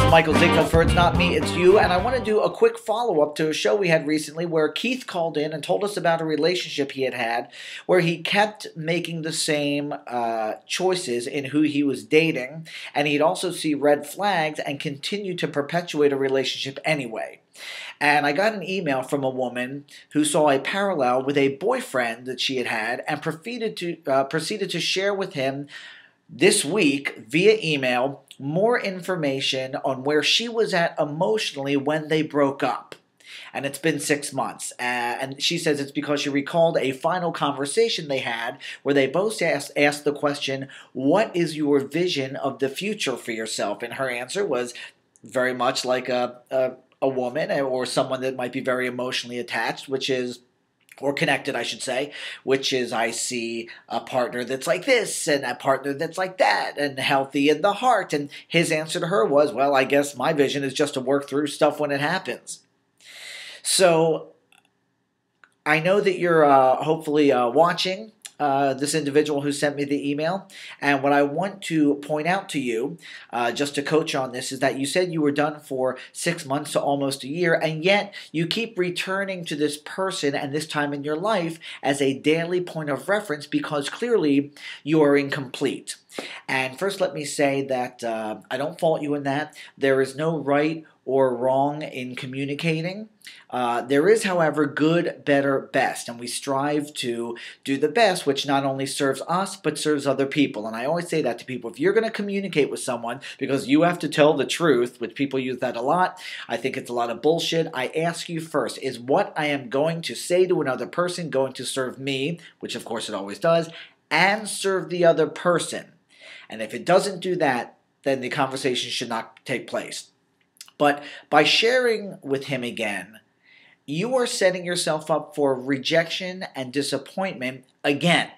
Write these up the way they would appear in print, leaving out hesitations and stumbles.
is Michael Ziegler for It's Not Me, It's You, and I want to do a quick follow-up to a show we had recently where Keith called in and told us about a relationship he had where he kept making the same choices in who he was dating, and he'd also see red flags and continue to perpetuate a relationship anyway. And I got an email from a woman who saw a parallel with a boyfriend that she had and proceeded to share with him this week via email more information on where she was at emotionally when they broke up. And it's been 6 months. And she says it's because she recalled a final conversation they had where they both asked the question, what is your vision of the future for yourself? And her answer was very much like a woman or someone that might be very emotionally attached, which is, or connected, I should say, which is I see a partner that's like this and a partner that's like that and healthy in the heart. And his answer to her was, well, I guess my vision is just to work through stuff when it happens. So I know that you're hopefully watching this individual who sent me the email. And what I want to point out to you, just to coach on this, is that you said you were done for 6 months to almost a year, and yet you keep returning to this person and this time in your life as a daily point of reference because clearly you are incomplete. And first let me say that I don't fault you in that. There is no right or wrong in communicating. There is, however, good, better, best, and we strive to do the best, which not only serves us, but serves other people. And I always say that to people. If you're going to communicate with someone because you have to tell the truth, which people use that a lot, I think it's a lot of bullshit. I ask you first, is what I am going to say to another person going to serve me, which of course it always does, and serve the other person? And if it doesn't do that, then the conversation should not take place. But by sharing with him again, you are setting yourself up for rejection and disappointment again.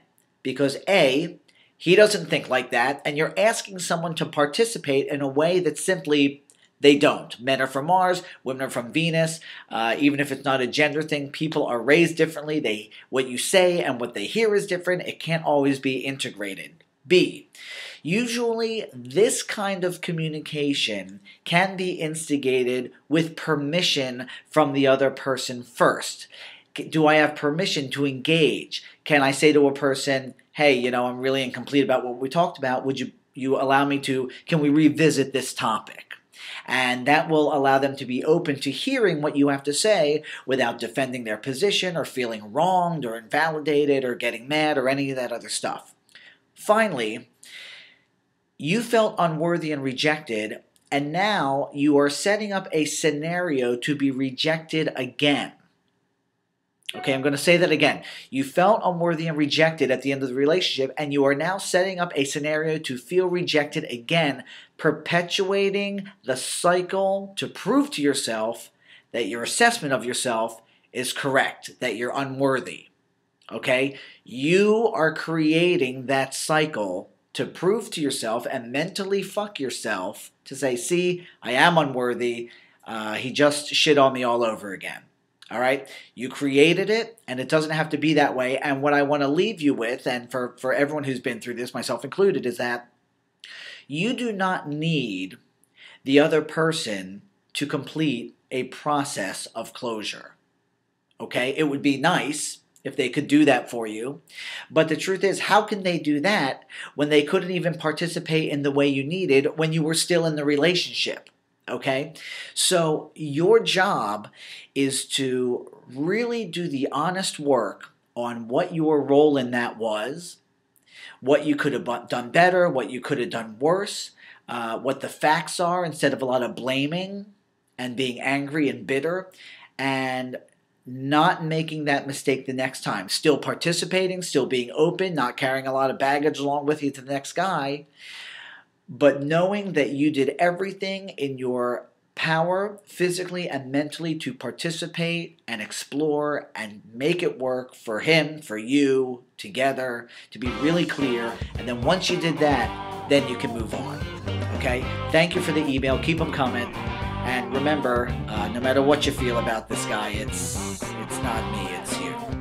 Because A, he doesn't think like that, and you're asking someone to participate in a way that simply they don't. Men are from Mars, women are from Venus. Even if it's not a gender thing, people are raised differently. What you say and what they hear is different. It can't always be integrated. B, usually this kind of communication can be instigated with permission from the other person first. Do I have permission to engage? Can I say to a person, hey, I'm really incomplete about what we talked about. Would you allow me to, can we revisit this topic? And that will allow them to be open to hearing what you have to say without defending their position or feeling wronged or invalidated or getting mad or any of that other stuff. Finally, you felt unworthy and rejected, and now you are setting up a scenario to be rejected again. Okay, I'm going to say that again. You felt unworthy and rejected at the end of the relationship, and you are now setting up a scenario to feel rejected again, perpetuating the cycle to prove to yourself that your assessment of yourself is correct, that you're unworthy. Okay? You are creating that cycle to prove to yourself and mentally fuck yourself to say, see, I am unworthy. He just shit on me all over again. All right? You created it, and it doesn't have to be that way. And what I want to leave you with, and for everyone who's been through this, myself included, is that you do not need the other person to complete a process of closure. Okay? It would be nice if they could do that for you. But the truth is, how can they do that when they couldn't even participate in the way you needed when you were still in the relationship? Okay? So your job is to really do the honest work on what your role in that was, what you could have done better, what you could have done worse, what the facts are instead of a lot of blaming and being angry and bitter, and not making that mistake the next time. Still participating, still being open, not carrying a lot of baggage along with you to the next guy, but knowing that you did everything in your power, physically and mentally, to participate and explore and make it work for him, for you, together, to be really clear. And then once you did that, then you can move on. Okay? Thank you for the email. Keep them coming. And remember, no matter what you feel about this guy, it's not me, it's you.